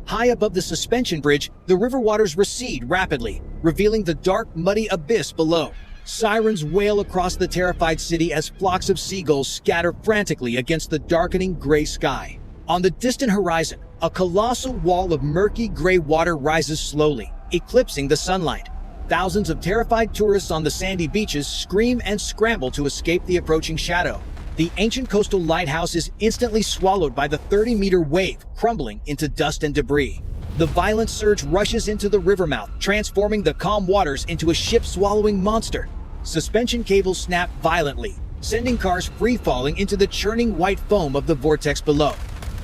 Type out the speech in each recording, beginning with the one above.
High above the suspension bridge, the river waters recede rapidly, revealing the dark, muddy abyss below. Sirens wail across the terrified city as flocks of seagulls scatter frantically against the darkening gray sky. On the distant horizon, a colossal wall of murky gray water rises slowly, eclipsing the sunlight. Thousands of terrified tourists on the sandy beaches scream and scramble to escape the approaching shadow. The ancient coastal lighthouse is instantly swallowed by the 30-meter wave, crumbling into dust and debris. The violent surge rushes into the river mouth, transforming the calm waters into a ship-swallowing monster. Suspension cables snap violently, sending cars free-falling into the churning white foam of the vortex below.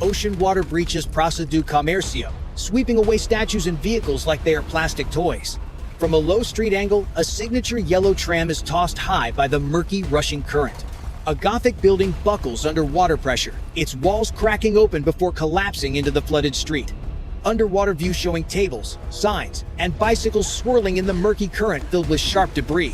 Ocean water breaches Praça do Comércio, sweeping away statues and vehicles like they are plastic toys. From a low street angle, a signature yellow tram is tossed high by the murky, rushing current. A Gothic building buckles under water pressure, its walls cracking open before collapsing into the flooded street. Underwater view showing tables, signs, and bicycles swirling in the murky current filled with sharp debris.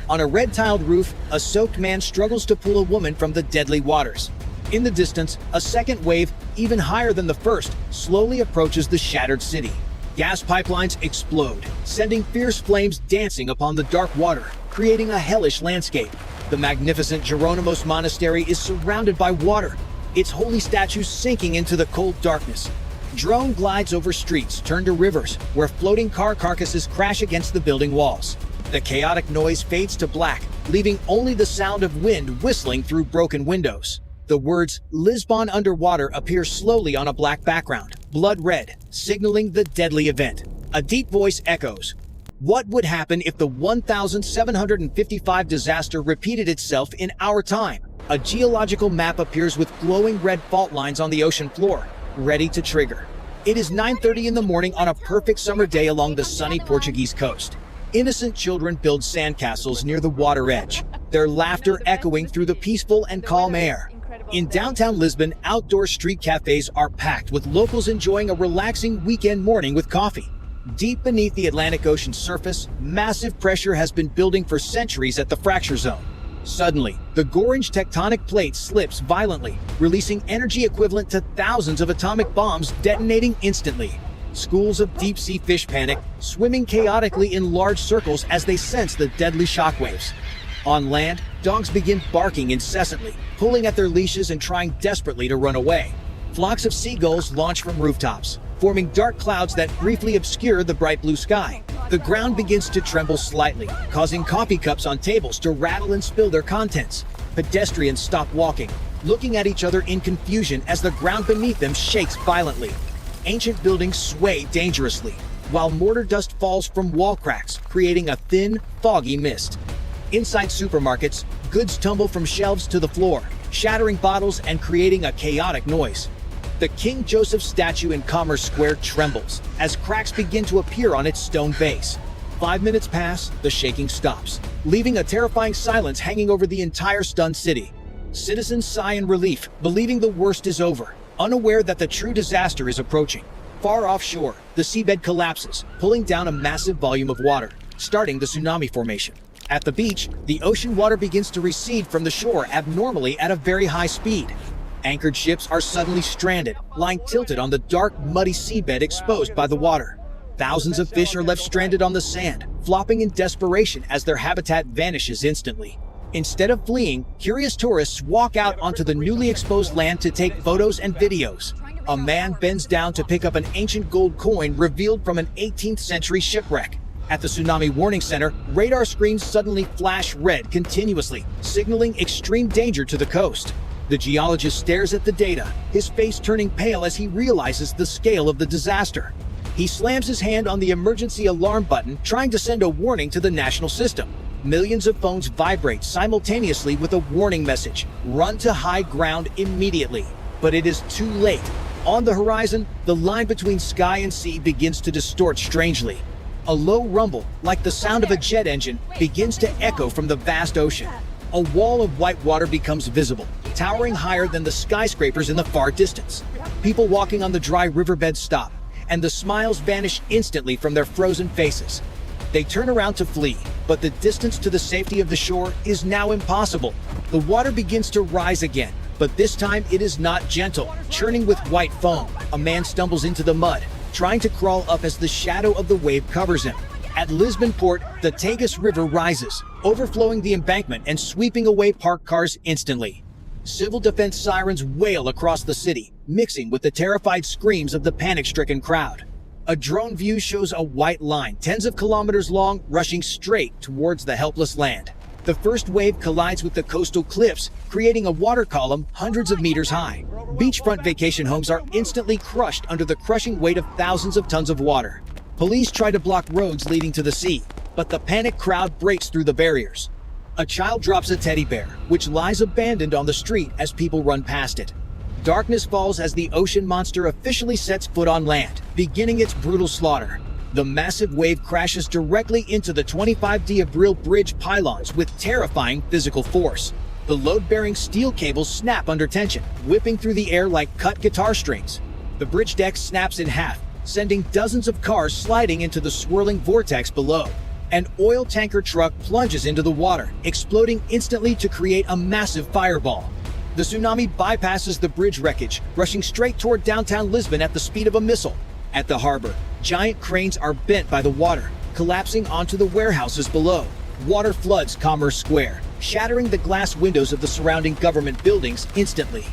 On a red-tiled roof, a soaked man struggles to pull a woman from the deadly waters. In the distance, a second wave, even higher than the first, slowly approaches the shattered city. Gas pipelines explode, sending fierce flames dancing upon the dark water, creating a hellish landscape. The magnificent Jeronimos Monastery is surrounded by water, its holy statues sinking into the cold darkness. Drone glides over streets turned to rivers, where floating car carcasses crash against the building walls. The chaotic noise fades to black, leaving only the sound of wind whistling through broken windows. The words "Lisbon underwater" appear slowly on a black background, blood red, signaling the deadly event. A deep voice echoes, "What would happen if the 1755 disaster repeated itself in our time?" A geological map appears with glowing red fault lines on the ocean floor, ready to trigger. It is 9:30 in the morning on a perfect summer day along the sunny Portuguese coast. Innocent children build sandcastles near the water edge, their laughter echoing through the peaceful and calm air. In downtown Lisbon, outdoor street cafes are packed with locals enjoying a relaxing weekend morning with coffee. Deep beneath the Atlantic Ocean's surface, massive pressure has been building for centuries at the fracture zone. Suddenly, the Gorge tectonic plate slips violently, releasing energy equivalent to thousands of atomic bombs detonating instantly. Schools of deep-sea fish panic, swimming chaotically in large circles as they sense the deadly shockwaves. On land, dogs begin barking incessantly, pulling at their leashes and trying desperately to run away. Flocks of seagulls launch from rooftops, forming dark clouds that briefly obscure the bright blue sky. The ground begins to tremble slightly, causing coffee cups on tables to rattle and spill their contents. Pedestrians stop walking, looking at each other in confusion as the ground beneath them shakes violently. Ancient buildings sway dangerously, while mortar dust falls from wall cracks, creating a thin, foggy mist. Inside supermarkets, goods tumble from shelves to the floor, shattering bottles and creating a chaotic noise. The King Joseph statue in Commerce Square trembles as cracks begin to appear on its stone base. 5 minutes pass, the shaking stops, leaving a terrifying silence hanging over the entire stunned city. Citizens sigh in relief, believing the worst is over, unaware that the true disaster is approaching. Far offshore, the seabed collapses, pulling down a massive volume of water, starting the tsunami formation. At the beach, the ocean water begins to recede from the shore abnormally at a very high speed. Anchored ships are suddenly stranded, lying tilted on the dark, muddy seabed exposed by the water. Thousands of fish are left stranded on the sand, flopping in desperation as their habitat vanishes instantly. Instead of fleeing, curious tourists walk out onto the newly exposed land to take photos and videos. A man bends down to pick up an ancient gold coin revealed from an 18th century shipwreck. At the Tsunami Warning Center, radar screens suddenly flash red continuously, signaling extreme danger to the coast. The geologist stares at the data, his face turning pale as he realizes the scale of the disaster. He slams his hand on the emergency alarm button, trying to send a warning to the national system. Millions of phones vibrate simultaneously with a warning message: run to high ground immediately. But it is too late. On the horizon, the line between sky and sea begins to distort strangely. A low rumble, like the sound of a jet engine, begins to echo from the vast ocean. A wall of white water becomes visible, towering higher than the skyscrapers in the far distance. People walking on the dry riverbed stop, and the smiles vanish instantly from their frozen faces. They turn around to flee, but the distance to the safety of the shore is now impossible. The water begins to rise again, but this time it is not gentle, churning with white foam. A man stumbles into the mud, trying to crawl up as the shadow of the wave covers him. At Lisbon port, the Tagus River rises, overflowing the embankment and sweeping away parked cars instantly. Civil defense sirens wail across the city, mixing with the terrified screams of the panic-stricken crowd. A drone view shows a white line, tens of kilometers long, rushing straight towards the helpless land. The first wave collides with the coastal cliffs, creating a water column hundreds of meters high. Beachfront vacation homes are instantly crushed under the crushing weight of thousands of tons of water. Police try to block roads leading to the sea, but the panicked crowd breaks through the barriers. A child drops a teddy bear, which lies abandoned on the street as people run past it. Darkness falls as the ocean monster officially sets foot on land, beginning its brutal slaughter. The massive wave crashes directly into the 25 D'Abril Bridge pylons with terrifying physical force. The load-bearing steel cables snap under tension, whipping through the air like cut guitar strings. The bridge deck snaps in half, sending dozens of cars sliding into the swirling vortex below. An oil tanker truck plunges into the water, exploding instantly to create a massive fireball. The tsunami bypasses the bridge wreckage, rushing straight toward downtown Lisbon at the speed of a missile. At the harbor, giant cranes are bent by the water, collapsing onto the warehouses below. Water floods Commerce Square, shattering the glass windows of the surrounding government buildings instantly.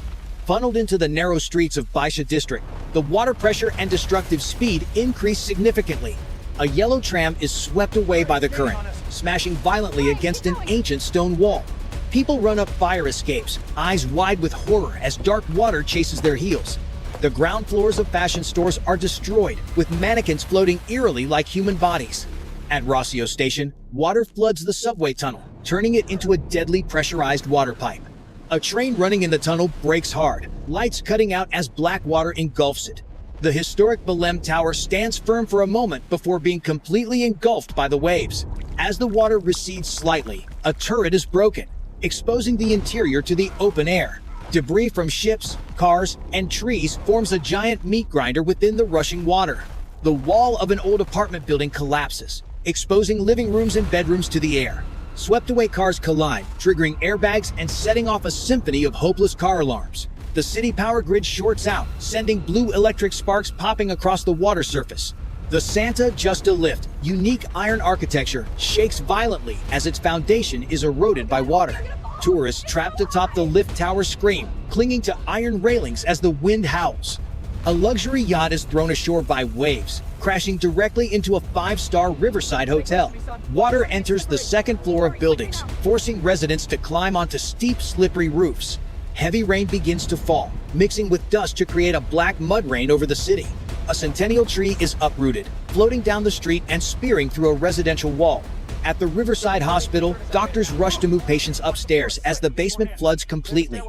Funneled into the narrow streets of Baixa district, the water pressure and destructive speed increase significantly. A yellow tram is swept away by the current, smashing violently against an ancient stone wall. People run up fire escapes, eyes wide with horror as dark water chases their heels. The ground floors of fashion stores are destroyed, with mannequins floating eerily like human bodies. At Rossio Station, water floods the subway tunnel, turning it into a deadly pressurized water pipe. A train running in the tunnel breaks hard, lights cutting out as black water engulfs it. The historic Belém Tower stands firm for a moment before being completely engulfed by the waves. As the water recedes slightly, a turret is broken, exposing the interior to the open air. Debris from ships, cars, and trees forms a giant meat grinder within the rushing water. The wall of an old apartment building collapses, exposing living rooms and bedrooms to the air. Swept away cars collide, triggering airbags and setting off a symphony of hopeless car alarms. The city power grid shorts out, sending blue electric sparks popping across the water surface. The Santa Justa lift, unique iron architecture, shakes violently as its foundation is eroded by water. Tourists trapped atop the lift tower scream, clinging to iron railings as the wind howls. A luxury yacht is thrown ashore by waves, crashing directly into a 5-star riverside hotel. Water enters the second floor of buildings, forcing residents to climb onto steep, slippery roofs. Heavy rain begins to fall, mixing with dust to create a black mud rain over the city. A centennial tree is uprooted, floating down the street and spearing through a residential wall. At the Riverside Hospital, doctors rush to move patients upstairs as the basement floods completely.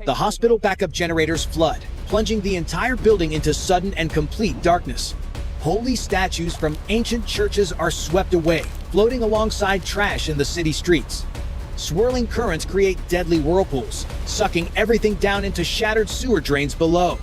The hospital backup generators flood, plunging the entire building into sudden and complete darkness. Holy statues from ancient churches are swept away, floating alongside trash in the city streets. Swirling currents create deadly whirlpools, sucking everything down into shattered sewer drains below.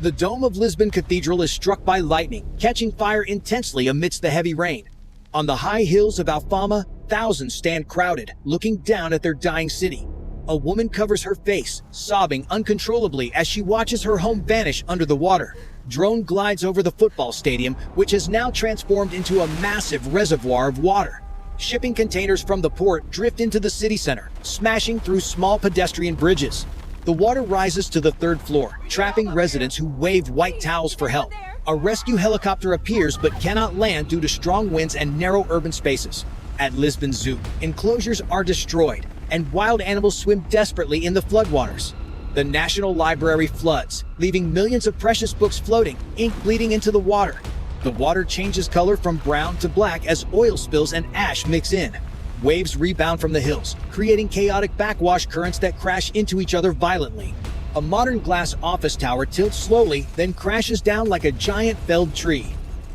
The dome of Lisbon Cathedral is struck by lightning, catching fire intensely amidst the heavy rain. On the high hills of Alfama, thousands stand crowded, looking down at their dying city. A woman covers her face, sobbing uncontrollably as she watches her home vanish under the water. Drone glides over the football stadium, which has now transformed into a massive reservoir of water. Shipping containers from the port drift into the city center, smashing through small pedestrian bridges. The water rises to the third floor, trapping residents who wave white towels for help. A rescue helicopter appears but cannot land due to strong winds and narrow urban spaces. At Lisbon Zoo, enclosures are destroyed, and wild animals swim desperately in the floodwaters. The National Library floods, leaving millions of precious books floating, ink bleeding into the water. The water changes color from brown to black as oil spills and ash mix in. Waves rebound from the hills, creating chaotic backwash currents that crash into each other violently. A modern glass office tower tilts slowly, then crashes down like a giant felled tree.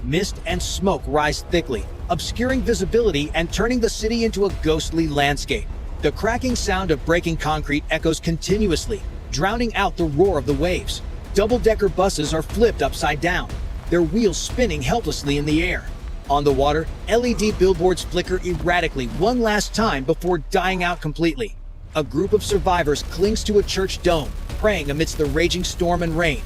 Mist and smoke rise thickly, obscuring visibility and turning the city into a ghostly landscape. The cracking sound of breaking concrete echoes continuously, drowning out the roar of the waves. Double-decker buses are flipped upside down, their wheels spinning helplessly in the air. On the water, LED billboards flicker erratically one last time before dying out completely. A group of survivors clings to a church dome, praying amidst the raging storm and rain.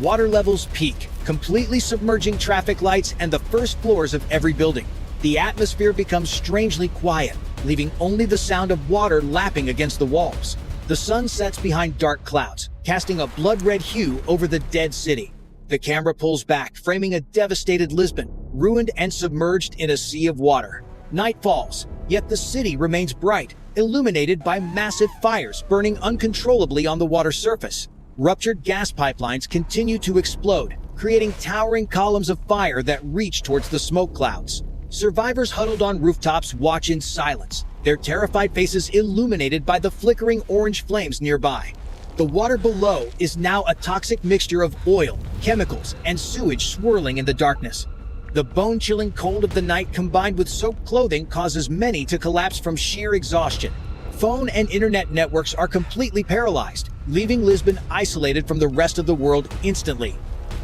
Water levels peak, completely submerging traffic lights and the first floors of every building. The atmosphere becomes strangely quiet, leaving only the sound of water lapping against the walls. The sun sets behind dark clouds, casting a blood-red hue over the dead city. The camera pulls back, framing a devastated Lisbon, ruined and submerged in a sea of water. Night falls, yet the city remains bright, illuminated by massive fires burning uncontrollably on the water surface. Ruptured gas pipelines continue to explode, creating towering columns of fire that reach towards the smoke clouds. Survivors huddled on rooftops watch in silence, their terrified faces illuminated by the flickering orange flames nearby. The water below is now a toxic mixture of oil, chemicals, and sewage swirling in the darkness. The bone-chilling cold of the night combined with soaked clothing causes many to collapse from sheer exhaustion. Phone and internet networks are completely paralyzed, leaving Lisbon isolated from the rest of the world instantly.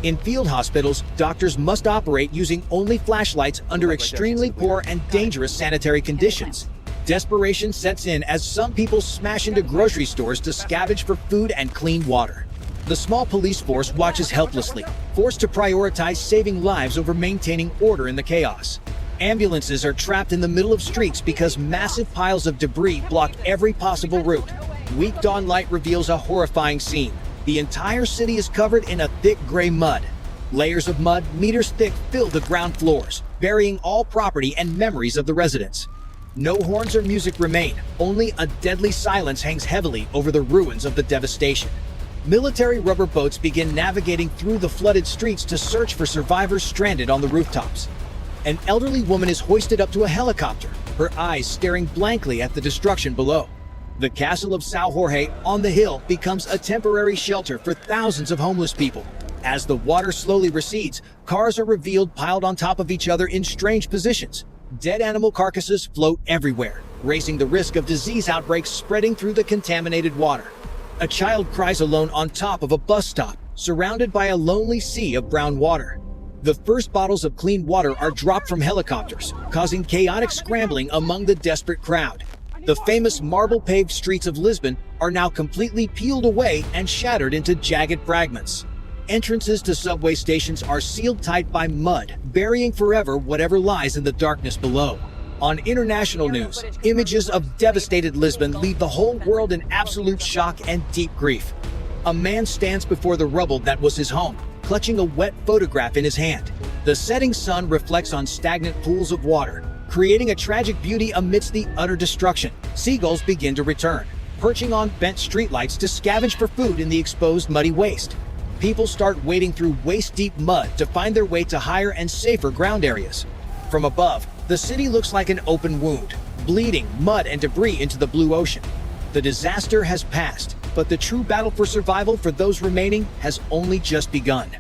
In field hospitals, doctors must operate using only flashlights under extremely poor and dangerous sanitary conditions. Desperation sets in as some people smash into grocery stores to scavenge for food and clean water. The small police force watches helplessly, forced to prioritize saving lives over maintaining order in the chaos. Ambulances are trapped in the middle of streets because massive piles of debris block every possible route. Weak dawn light reveals a horrifying scene. The entire city is covered in a thick gray mud. Layers of mud, meters thick, fill the ground floors, burying all property and memories of the residents. No horns or music remain, only a deadly silence hangs heavily over the ruins of the devastation. Military rubber boats begin navigating through the flooded streets to search for survivors stranded on the rooftops. An elderly woman is hoisted up to a helicopter, her eyes staring blankly at the destruction below. The castle of São Jorge on the hill becomes a temporary shelter for thousands of homeless people. As the water slowly recedes, cars are revealed piled on top of each other in strange positions. Dead animal carcasses float everywhere, raising the risk of disease outbreaks spreading through the contaminated water. A child cries alone on top of a bus stop, surrounded by a lonely sea of brown water. The first bottles of clean water are dropped from helicopters, causing chaotic scrambling among the desperate crowd. The famous marble-paved streets of Lisbon are now completely peeled away and shattered into jagged fragments. Entrances to subway stations are sealed tight by mud, burying forever whatever lies in the darkness below. On international news, images of devastated Lisbon leave the whole world in absolute shock and deep grief. A man stands before the rubble that was his home, clutching a wet photograph in his hand. The setting sun reflects on stagnant pools of water, creating a tragic beauty amidst the utter destruction. Seagulls begin to return, perching on bent streetlights to scavenge for food in the exposed muddy waste. People start wading through waist-deep mud to find their way to higher and safer ground areas. From above, the city looks like an open wound, bleeding mud and debris into the blue ocean. The disaster has passed, but the true battle for survival for those remaining has only just begun.